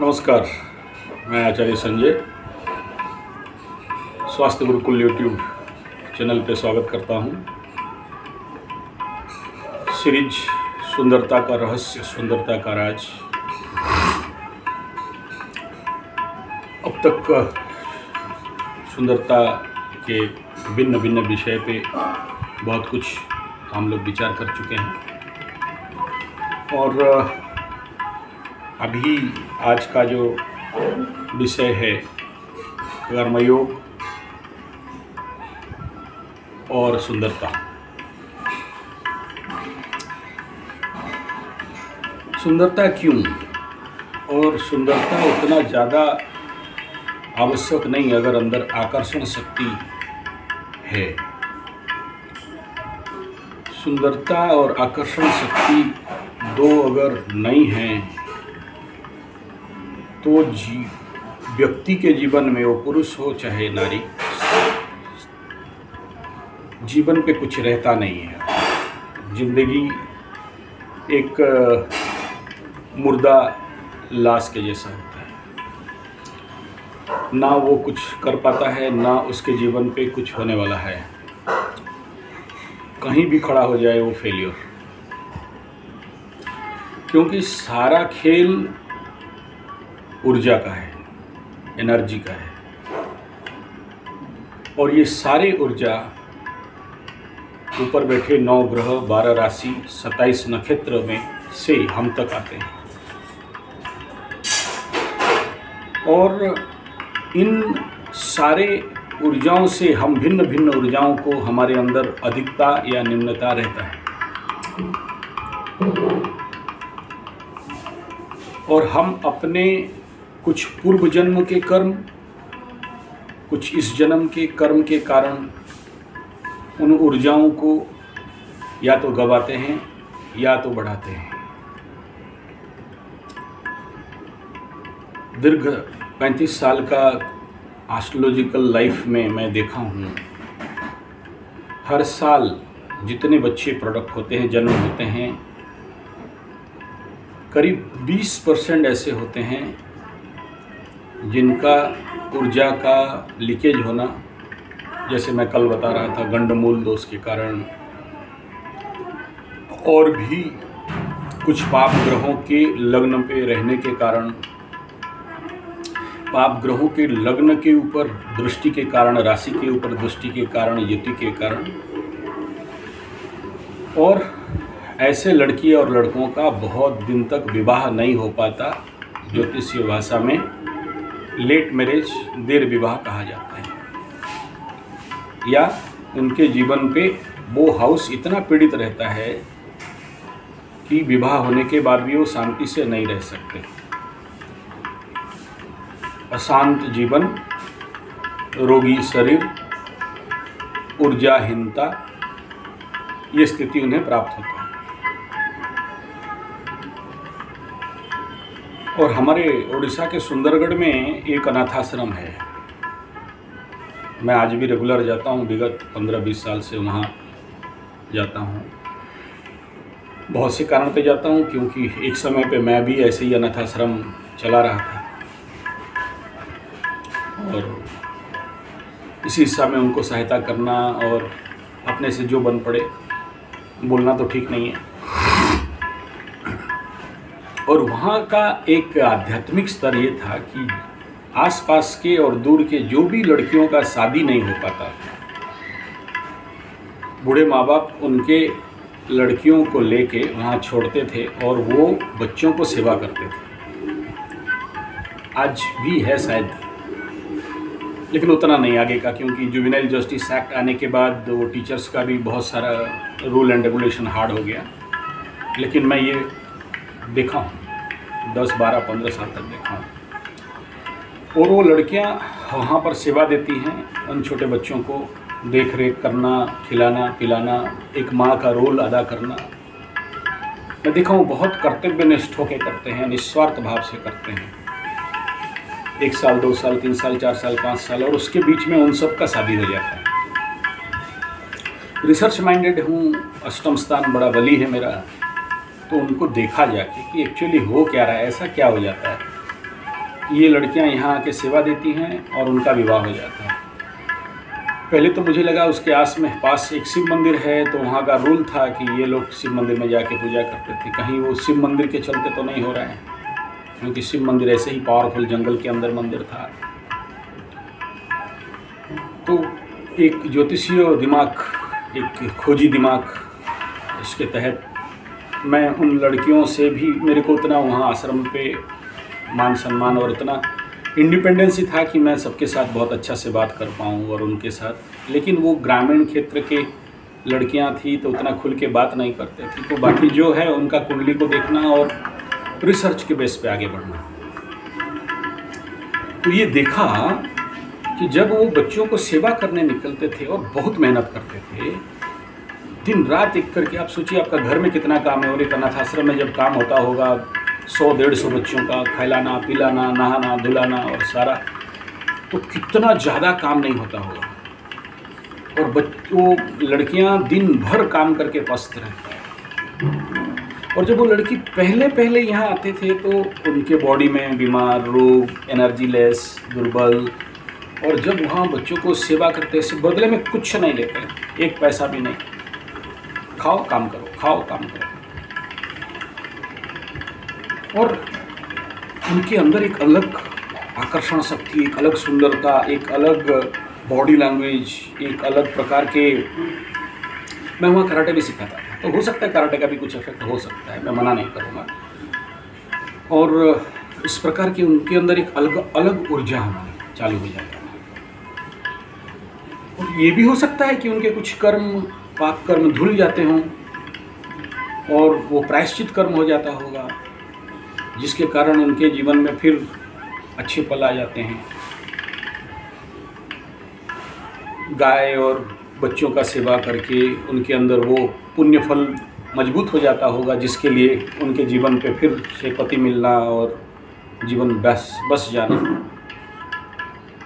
नमस्कार, मैं आचार्य संजय स्वास्थ्य गुरुकुल यूट्यूब चैनल पे स्वागत करता हूँ। सीरीज सुंदरता का रहस्य, सुंदरता का राज। अब तक सुंदरता के भिन्न भिन्न विषय पे बहुत कुछ हम लोग विचार कर चुके हैं और अभी आज का जो विषय है कर्मयोग और सुंदरता। सुंदरता क्यों और सुंदरता उतना ज़्यादा आवश्यक नहीं अगर अंदर आकर्षण शक्ति है। सुंदरता और आकर्षण शक्ति दो अगर नहीं हैं तो व्यक्ति के जीवन में, वो पुरुष हो चाहे नारी, जीवन पे कुछ रहता नहीं है। जिंदगी एक मुर्दा लाश के जैसा होता है, ना वो कुछ कर पाता है ना उसके जीवन पे कुछ होने वाला है। कहीं भी खड़ा हो जाए वो फेलियर, क्योंकि सारा खेल ऊर्जा का है, एनर्जी का है। और ये सारी ऊर्जा ऊपर बैठे 9 ग्रह, 12 राशि, 27 नक्षत्र में से हम तक आते हैं। और इन सारे ऊर्जाओं से हम भिन्न भिन्न ऊर्जाओं को हमारे अंदर अधिकता या निम्नता रहता है। और हम अपने कुछ पूर्व जन्म के कर्म, कुछ इस जन्म के कर्म के कारण उन ऊर्जाओं को या तो गवाते हैं या तो बढ़ाते हैं। दीर्घ 35 साल का एस्ट्रोलॉजिकल लाइफ में मैं देखा हूँ, हर साल जितने बच्चे प्रोडक्ट होते हैं, जन्म होते हैं, करीब 20% ऐसे होते हैं जिनका ऊर्जा का लीकेज होना, जैसे मैं कल बता रहा था, गंडमूल दोष के कारण, और भी कुछ पाप ग्रहों के लग्न पे रहने के कारण, पाप ग्रहों के लग्न के ऊपर दृष्टि के कारण, राशि के ऊपर दृष्टि के कारण, युति के कारण। और ऐसे लड़की और लड़कों का बहुत दिन तक विवाह नहीं हो पाता। ज्योतिषीय भाषा में लेट मैरिज, देर विवाह कहा जाता है। या उनके जीवन पे वो हाउस इतना पीड़ित रहता है कि विवाह होने के बाद भी वो शांति से नहीं रह सकते। अशांत जीवन, रोगी शरीर, ऊर्जाहीनता, ये स्थिति उन्हें प्राप्त होता है। और हमारे उड़ीसा के सुंदरगढ़ में एक अनाथाश्रम है। मैं आज भी रेगुलर जाता हूँ, विगत 15-20 साल से वहाँ जाता हूँ। बहुत से कारण पे जाता हूँ, क्योंकि एक समय पे मैं भी ऐसे ही अनाथाश्रम चला रहा था और इसी हिस्सा में उनको सहायता करना और अपने से जो बन पड़े बोलना तो ठीक नहीं है। और वहाँ का एक आध्यात्मिक स्तर ये था कि आसपास के और दूर के जो भी लड़कियों का शादी नहीं हो पाता, बूढ़े माँ बाप उनके लड़कियों को लेके वहाँ छोड़ते थे और वो बच्चों को सेवा करते थे। आज भी है शायद, लेकिन उतना नहीं आगे का, क्योंकि जुवेनाइल जस्टिस एक्ट आने के बाद वो टीचर्स का भी बहुत सारा रूल एंड रेगुलेशन हार्ड हो गया। लेकिन मैं ये देखा हूँ, 10, 12, 15 साल तक देखा हूँ। और वो लड़कियाँ वहाँ पर सेवा देती हैं, उन छोटे बच्चों को देख रेख करना, खिलाना पिलाना, एक माँ का रोल अदा करना। मैं देखा हूँ बहुत कर्तव्यनिष्ठ होकर करते हैं, निस्वार्थ भाव से करते हैं। 1 साल, 2 साल, 3 साल, 4 साल, 5 साल, और उसके बीच में उन सब का शादी हो जाता है। रिसर्च माइंडेड हूँ, अष्टम स्थान बड़ा बली है मेरा, तो उनको देखा जाके कि एक्चुअली हो क्या रहा है, ऐसा क्या हो जाता है। ये लड़कियां यहाँ आके सेवा देती हैं और उनका विवाह हो जाता है। पहले तो मुझे लगा उसके पास एक शिव मंदिर है, तो वहाँ का रूल था कि ये लोग शिव मंदिर में जाके पूजा करते थे। कहीं वो शिव मंदिर के चलते तो नहीं हो रहा है, क्योंकि शिव मंदिर ऐसे ही पावरफुल जंगल के अंदर मंदिर था। तो एक ज्योतिषीय दिमाग, एक खोजी दिमाग, इसके तहत मैं उन लड़कियों से भी, मेरे को उतना वहाँ आश्रम पे मान सम्मान और उतना इंडिपेंडेंस ही था कि मैं सबके साथ बहुत अच्छा से बात कर पाऊँ और उनके साथ। लेकिन वो ग्रामीण क्षेत्र के लड़कियां थी तो उतना खुल के बात नहीं करते थे। तो बाकी जो है उनका कुंडली को देखना और रिसर्च के बेस पे आगे बढ़ना। तो ये देखा कि जब वो बच्चों को सेवा करने निकलते थे और बहुत मेहनत करते थे, दिन रात एक करके, आप सोचिए आपका घर में कितना काम है, और एक अनाथ आश्रम में जब काम होता होगा 100-150 बच्चों का खिलाना पिलाना नहाना धुलाना और सारा, तो कितना ज़्यादा काम नहीं होता होगा। और वो लड़कियां दिन भर काम करके पस्त रहती हैं। और जब वो लड़की पहले यहाँ आते थे तो उनके बॉडी में बीमार, रोग, एनर्जी लेस, दुर्बल, और जब वहाँ बच्चों को सेवा करते हैं बदले में कुछ नहीं लेते, एक पैसा भी नहीं, खाओ काम करो, खाओ काम करो। और उनके अंदर एक अलग आकर्षण शक्ति, एक अलग सुंदरता, एक अलग बॉडी लैंग्वेज, एक अलग प्रकार के। मैं वहाँ कराटे भी सिखाता था, तो हो सकता है कराटे का भी कुछ इफेक्ट हो सकता है, मैं मना नहीं करूँगा। और इस प्रकार की उनके अंदर एक अलग ऊर्जा हमारी चालू हो जाता है। और ये भी हो सकता है कि उनके कुछ कर्म, पाप कर्म धुल जाते हों और वो प्रायश्चित कर्म हो जाता होगा, जिसके कारण उनके जीवन में फिर अच्छे पल आ जाते हैं। गाय और बच्चों का सेवा करके उनके अंदर वो पुण्य फल मजबूत हो जाता होगा, जिसके लिए उनके जीवन पे फिर से पति मिलना और जीवन बस जाना।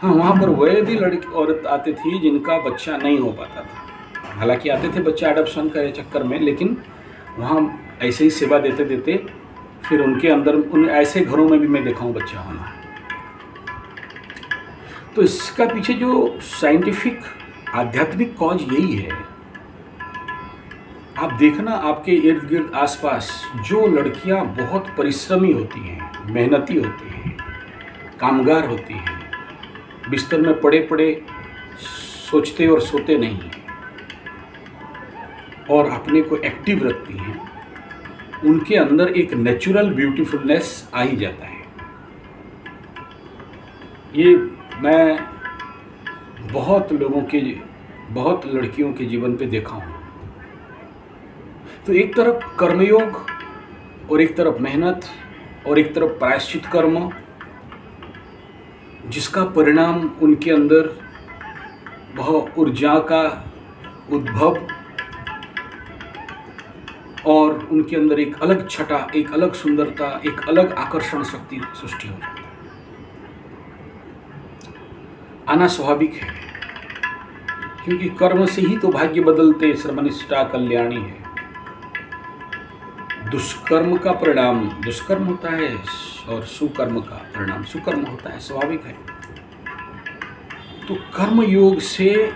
हाँ, वहाँ पर वह भी लड़की औरत आती थी जिनका बच्चा नहीं हो पाता था। हालांकि आते थे बच्चा एडॉप्शन के चक्कर में, लेकिन वहाँ ऐसे ही सेवा देते देते फिर उनके अंदर, उन ऐसे घरों में भी मैं देखा हूँ बच्चा होना। तो इसका पीछे जो साइंटिफिक आध्यात्मिक कॉज यही है। आप देखना आपके इर्द गिर्द आसपास जो लड़कियां बहुत परिश्रमी होती हैं, मेहनती होती हैं, कामगार होती हैं, बिस्तर में पड़े पड़े सोचते और सोते नहीं हैं और अपने को एक्टिव रखती हैं, उनके अंदर एक नेचुरल ब्यूटीफुलनेस आ ही जाता है। ये मैं बहुत लड़कियों के जीवन पे देखा हूँ। तो एक तरफ कर्मयोग और एक तरफ मेहनत और एक तरफ प्रायश्चित कर्म, जिसका परिणाम उनके अंदर वह ऊर्जा का उद्भव और उनके अंदर एक अलग छटा, एक अलग सुंदरता, एक अलग आकर्षण शक्ति सृष्टि हो जाती है। आना स्वाभाविक है, क्योंकि कर्म से ही तो भाग्य बदलते, श्रमनिष्ठा कल्याणी है। दुष्कर्म का परिणाम दुष्कर्म होता है और सुकर्म का परिणाम सुकर्म होता है, स्वाभाविक है। तो कर्म योग से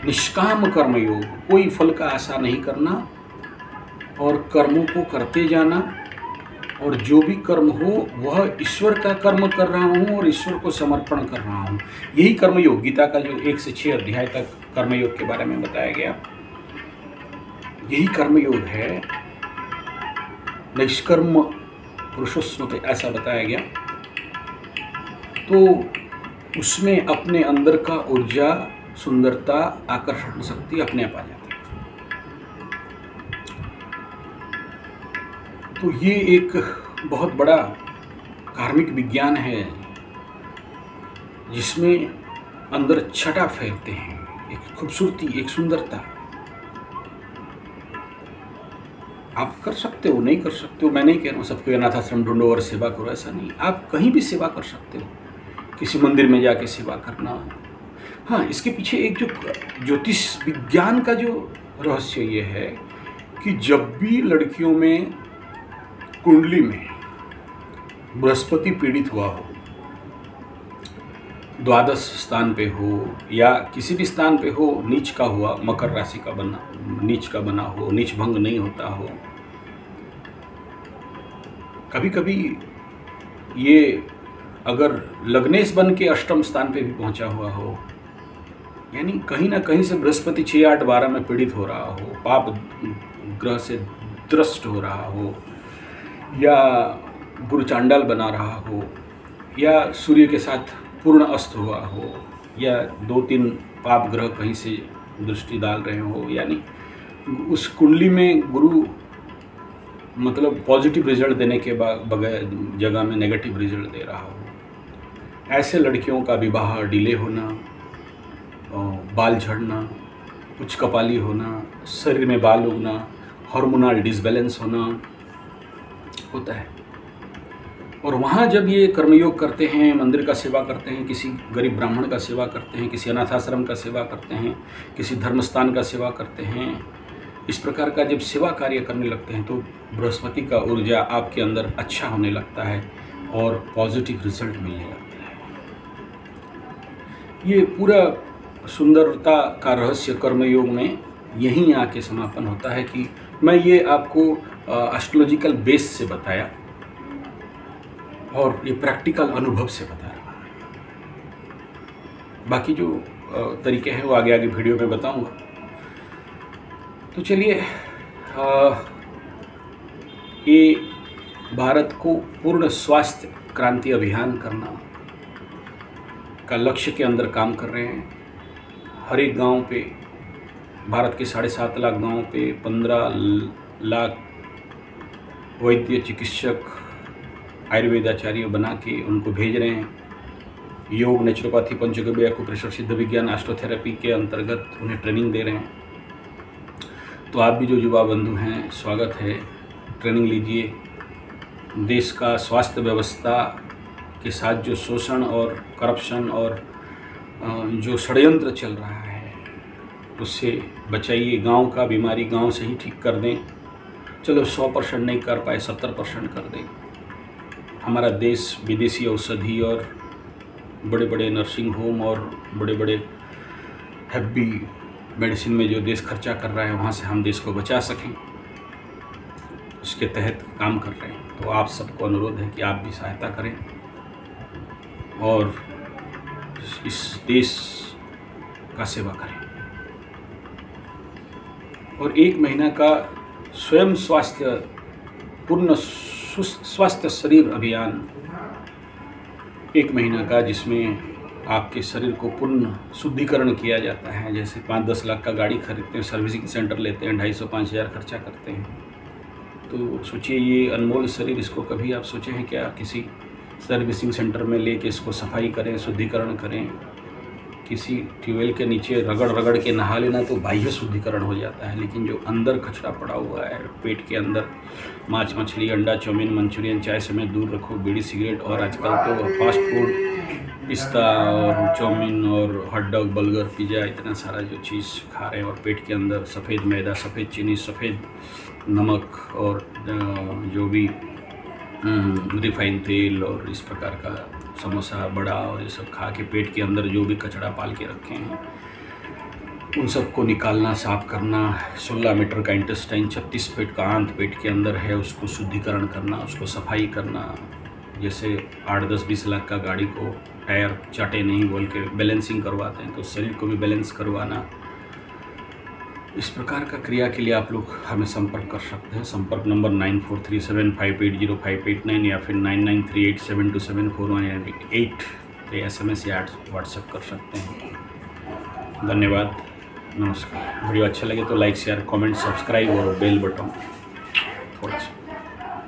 निष्काम कर्म योग, कोई फल का आशा नहीं करना और कर्मों को करते जाना, और जो भी कर्म हो वह ईश्वर का कर्म कर रहा हूँ और ईश्वर को समर्पण कर रहा हूँ। यही कर्मयोग, गीता का जो 1 से 6 अध्याय तक कर्मयोग के बारे में बताया गया, यही कर्मयोग है। निष्कर्म पुरुषोस्नुते ऐसा बताया गया। तो उसमें अपने अंदर का ऊर्जा, सुंदरता, आकर्षण शक्ति अपने आप आ जाती है। तो ये एक बहुत बड़ा कार्मिक विज्ञान है, जिसमें अंदर छटा फैलते हैं, एक खूबसूरती, एक सुंदरता। आप कर सकते हो, नहीं कर सकते हो, मैं नहीं कह रहा हूँ सबको अनाथ आश्रम ढूंढो और सेवा करो, ऐसा नहीं। आप कहीं भी सेवा कर सकते हो, किसी मंदिर में जाके सेवा करना। हाँ, इसके पीछे एक जो ज्योतिष विज्ञान का जो रहस्य ये है कि जब भी लड़कियों में कुंडली में बृहस्पति पीड़ित हुआ हो, द्वादश स्थान पे हो या किसी भी स्थान पे हो, नीच का हुआ, मकर राशि का बना, नीच का बना हो, नीच भंग नहीं होता हो, कभी कभी ये अगर लग्नेश बन के अष्टम स्थान पे भी पहुंचा हुआ हो, यानी कहीं ना कहीं से बृहस्पति 6, 8, 12 में पीड़ित हो रहा हो, पाप ग्रह से द्रष्ट हो रहा हो, या गुरु चांडाल बना रहा हो, या सूर्य के साथ पूर्ण अस्त हुआ हो, या 2-3 पाप ग्रह कहीं से दृष्टि डाल रहे हो, यानी उस कुंडली में गुरु मतलब पॉजिटिव रिजल्ट देने के बगैर जगह में नेगेटिव रिजल्ट दे रहा हो, ऐसे लड़कियों का विवाह डिले होना, बाल झड़ना, उच्च कपाली होना, शरीर में बाल उगना, हार्मोनल डिसबैलेंस होना होता है। और वहाँ जब ये कर्मयोग करते हैं, मंदिर का सेवा करते हैं, किसी गरीब ब्राह्मण का सेवा करते हैं, किसी अनाथाश्रम का सेवा करते हैं, किसी धर्मस्थान का सेवा करते हैं, इस प्रकार का जब सेवा कार्य करने लगते हैं तो बृहस्पति का ऊर्जा आपके अंदर अच्छा होने लगता है और पॉजिटिव रिजल्ट मिलने लगता है। ये पूरा सुंदरता का रहस्य कर्मयोग में यहीं आके समापन होता है कि मैं ये आपको एस्ट्रोलॉजिकल बेस से बताया और ये प्रैक्टिकल अनुभव से बता रहा हूँ। बाकी जो तरीके हैं वो आगे आगे वीडियो में बताऊंगा। तो चलिए, ये भारत को पूर्ण स्वास्थ्य क्रांति अभियान करना का लक्ष्य के अंदर काम कर रहे हैं। हर एक गांव पे, भारत के 7.5 लाख गांव पे 15 लाख वैद्य, चिकित्सक, आयुर्वेदाचार्य बना के उनको भेज रहे हैं। योग, नेचुरोपैथी, पंचगव्य, एक्यूप्रेशर, सिद्ध विज्ञान, एस्ट्रोथेरेपी के अंतर्गत उन्हें ट्रेनिंग दे रहे हैं। तो आप भी जो युवा बंधु हैं, स्वागत है, ट्रेनिंग लीजिए। देश का स्वास्थ्य व्यवस्था के साथ जो शोषण और करप्शन और जो षड्यंत्र चल रहा है उससे बचाइए। गांव का बीमारी गांव से ही ठीक कर दें। चलो 100% नहीं कर पाए, 70% कर दें। हमारा देश विदेशी औषधि और बड़े बड़े नर्सिंग होम और बड़े बड़े हैवी मेडिसिन में जो देश खर्चा कर रहा है, वहाँ से हम देश को बचा सकें, उसके तहत काम कर रहे हैं। तो आप सबको अनुरोध है कि आप भी सहायता करें और इस देश का सेवा करें। और 1 महीना का स्वयं स्वास्थ्य, पूर्ण स्वास्थ्य शरीर अभियान 1 महीना का, जिसमें आपके शरीर को पूर्ण शुद्धिकरण किया जाता है। जैसे 5-10 लाख का गाड़ी खरीदते हैं, सर्विसिंग सेंटर लेते हैं, 250-5 हज़ार खर्चा करते हैं। तो सोचिए, ये अनमोल शरीर, इसको कभी आप सोचे हैं क्या किसी सर्विसिंग सेंटर में लेके इसको सफाई करें, शुद्धिकरण करें? किसी ट्यूबवेल के नीचे रगड़ रगड़ के नहा लेना तो बाह्य शुद्धिकरण हो जाता है, लेकिन जो अंदर कचरा पड़ा हुआ है पेट के अंदर, मांस, मछली, अंडा, चाउमीन, मंचूरियन, चाय समेत दूर रखो, बीड़ी, सिगरेट और आजकल तो फास्ट फूड, पिस्ता और चाउमीन और हॉट डॉग, बर्गर, पिज़्ज़ा, इतना सारा जो चीज़ खा रहे हैं और पेट के अंदर सफ़ेद मैदा, सफ़ेद चीनी, सफ़ेद नमक और जो भी रिफाइंड तेल और इस प्रकार का समोसा, बड़ा और ये सब खा के पेट के अंदर जो भी कचरा पाल के रखे हैं उन सबको निकालना, साफ करना। 16 मीटर का इंटेस्टाइन, 36 फीट का आंत पेट के अंदर है, उसको शुद्धिकरण करना, उसको सफाई करना। जैसे 8-10-20 लाख का गाड़ी को टायर चाटे नहीं बोल के बैलेंसिंग करवाते हैं, तो शरीर को भी बैलेंस करवाना। इस प्रकार का क्रिया के लिए आप लोग हमें संपर्क कर सकते हैं। संपर्क नंबर 9437580589 या फिर 9938727418 पे SMS या व्हाट्सएप कर सकते हैं। धन्यवाद, नमस्कार। वीडियो अच्छा लगे तो लाइक, शेयर, कमेंट, सब्सक्राइब और बेल बटन